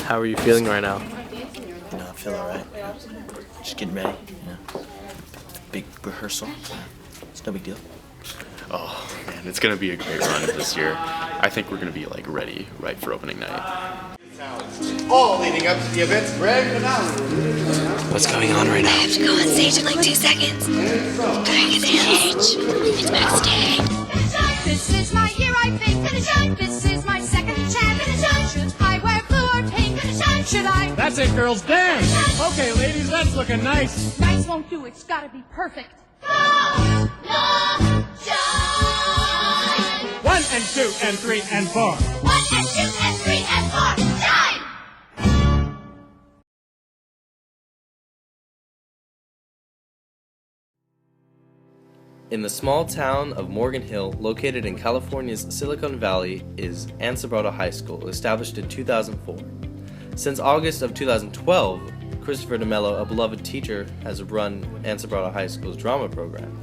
How are you feeling right now? I feel alright. Just getting ready, Big rehearsal. It's no big deal. Oh man, it's gonna be a great run this year. I think we're gonna be ready right for opening night. All leading up to the event's grand finale. What's going on right now? I have to go on stage in like 2 seconds. Going to stage. It's backstage. This is my year, I think, gonna shine. This is my second chance, gonna shine. Should I wear blue or pink, gonna shine? Should I? That's it, girls, dance! Okay, ladies, that's looking nice. Nice won't do, it's gotta be perfect. Go, shine. 1 and 2 and 3 and 4. 1 and 2 and 3 and 4, shine! In the small town of Morgan Hill, located in California's Silicon Valley, is Ann Sobrato High School, established in 2004. Since August of 2012, Christopher DeMello, a beloved teacher, has run Ann Sobrato High School's drama program.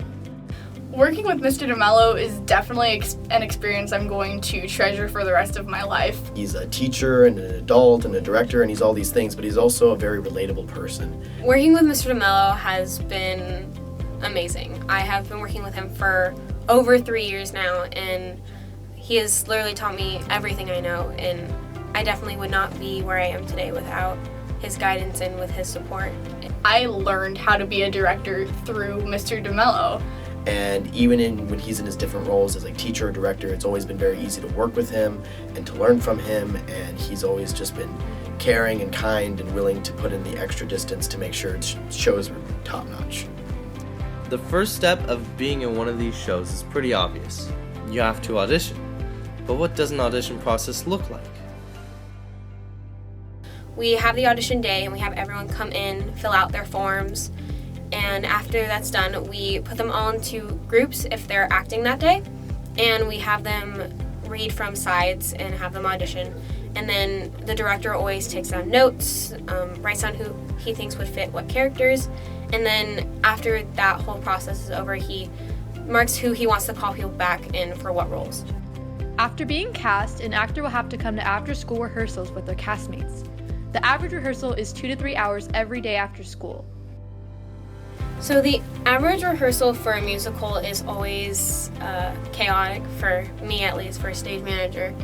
Working with Mr. DeMello is definitely an experience I'm going to treasure for the rest of my life. He's a teacher and an adult and a director, and he's all these things, but he's also a very relatable person. Working with Mr. DeMello has been amazing. I have been working with him for over 3 years now, and he has literally taught me everything I know, and I definitely would not be where I am today without his guidance and with his support. I learned how to be a director through Mr. DeMello. And even when he's in his different roles as teacher or director, it's always been very easy to work with him and to learn from him, and he's always just been caring and kind and willing to put in the extra distance to make sure shows are top-notch. The first step of being in one of these shows is pretty obvious. You have to audition. But what does an audition process look like? We have the audition day, and we have everyone come in, fill out their forms, and after that's done, we put them all into groups if they're acting that day, and we have them read from sides and have them audition. And then the director always takes down notes, writes down who he thinks would fit what characters, and then after that whole process is over, he marks who he wants to call people back in for what roles. After being cast, an actor will have to come to after-school rehearsals with their castmates. The average rehearsal is 2 to 3 hours every day after school. So the average rehearsal for a musical is always chaotic, for me at least, for a stage manager.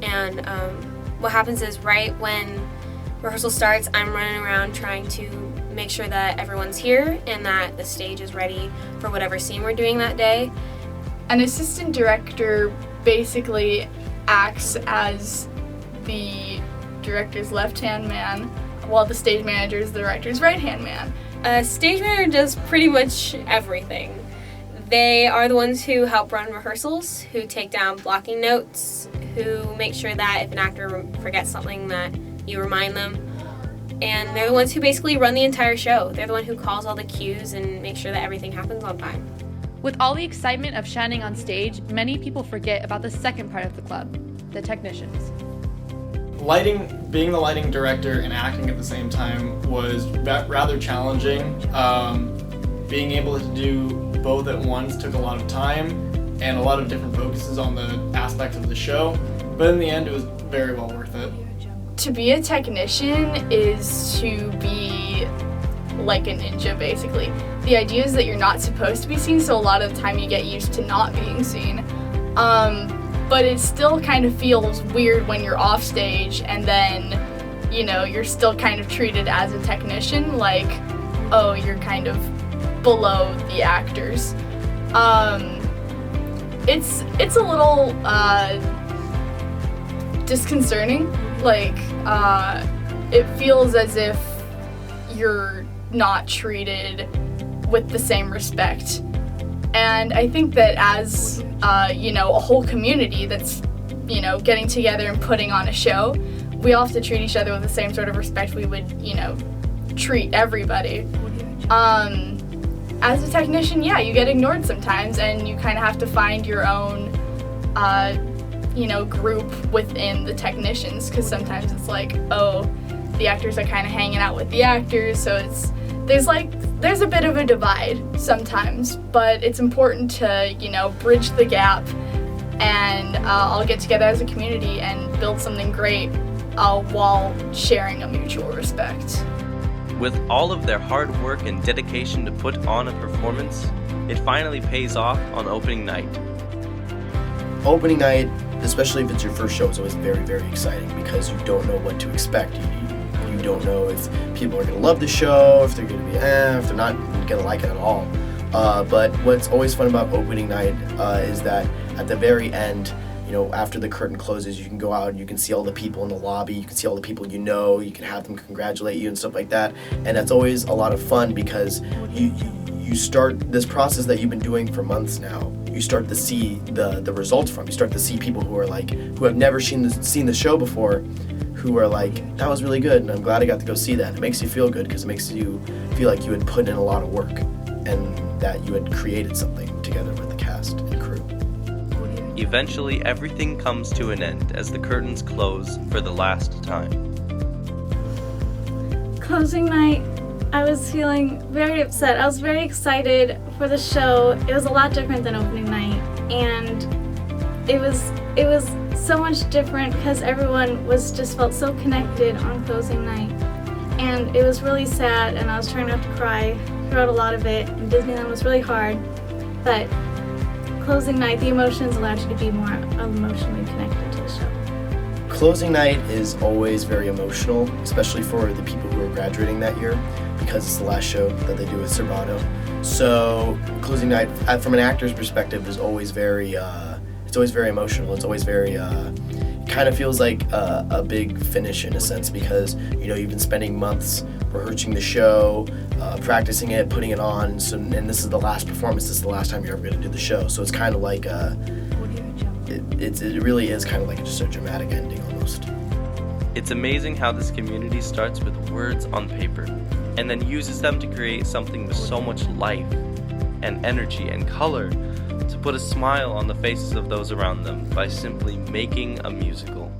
And what happens is right when rehearsal starts, I'm running around trying to make sure that everyone's here and that the stage is ready for whatever scene we're doing that day. An assistant director basically acts as the director's left-hand man, while the stage manager is the director's right-hand man. A stage manager does pretty much everything. They are the ones who help run rehearsals, who take down blocking notes, who make sure that if an actor forgets something that you remind them. And they're the ones who basically run the entire show. They're the one who calls all the cues and make sure that everything happens on time. With all the excitement of shining on stage, many people forget about the second part of the club, the technicians. Being the lighting director and acting at the same time was rather challenging. Being able to do both at once took a lot of time and a lot of different focuses on the aspects of the show, but in the end it was very well worth it. To be a technician is to be like a ninja, basically. The idea is that you're not supposed to be seen, so a lot of the time you get used to not being seen. But it still kind of feels weird when you're off stage and then, you're still kind of treated as a technician, like, oh, you're kind of below the actors. It's a little disconcerting. It feels as if you're not treated with the same respect. And I think that as, a whole community that's, getting together and putting on a show, we all have to treat each other with the same sort of respect we would, treat everybody. As a technician, you get ignored sometimes, and you kind of have to find your own, group within the technicians, because sometimes it's like, oh, the actors are kind of hanging out with the actors, so there's a bit of a divide sometimes, but it's important to, bridge the gap and all get together as a community and build something great while sharing a mutual respect. With all of their hard work and dedication to put on a performance, it finally pays off on opening night. Opening night, especially if it's your first show, is always very, very exciting because you don't know what to expect. You don't know if people are going to love the show, if they're going to be if they're not going to like it at all. But what's always fun about opening night is that at the very end, after the curtain closes, you can go out and you can see all the people in the lobby, you can see all the people you can have them congratulate you and stuff like that. And that's always a lot of fun because you start this process that you've been doing for months now. You start to see the results from. You start to see people who have never seen the show before, who are like, that was really good, and I'm glad I got to go see that. It makes you feel good because it makes you feel like you had put in a lot of work and that you had created something together with the cast and crew. Eventually, everything comes to an end as the curtains close for the last time. Closing night, I was feeling very upset. I was very excited for the show. It was a lot different than opening night, and it was so much different because everyone just felt so connected on closing night, and it was really sad, and I was trying not to cry throughout a lot of it, and Disneyland was really hard, but closing night, the emotions allowed you to be more emotionally connected to the show. Closing night is always very emotional, especially for the people who are graduating that year, because it's the last show that they do with Sobrato. So closing night, from an actor's perspective, is always very emotional. It's always very, kind of feels like a big finish in a sense because, you've been spending months rehearsing the show, practicing it, putting it on, and this is the last performance, this is the last time you're ever going to do the show. So it's kind of like, it really is kind of like just a dramatic ending almost. It's amazing how this community starts with words on paper and then uses them to create something with so much life and energy and color to put a smile on the faces of those around them by simply making a musical.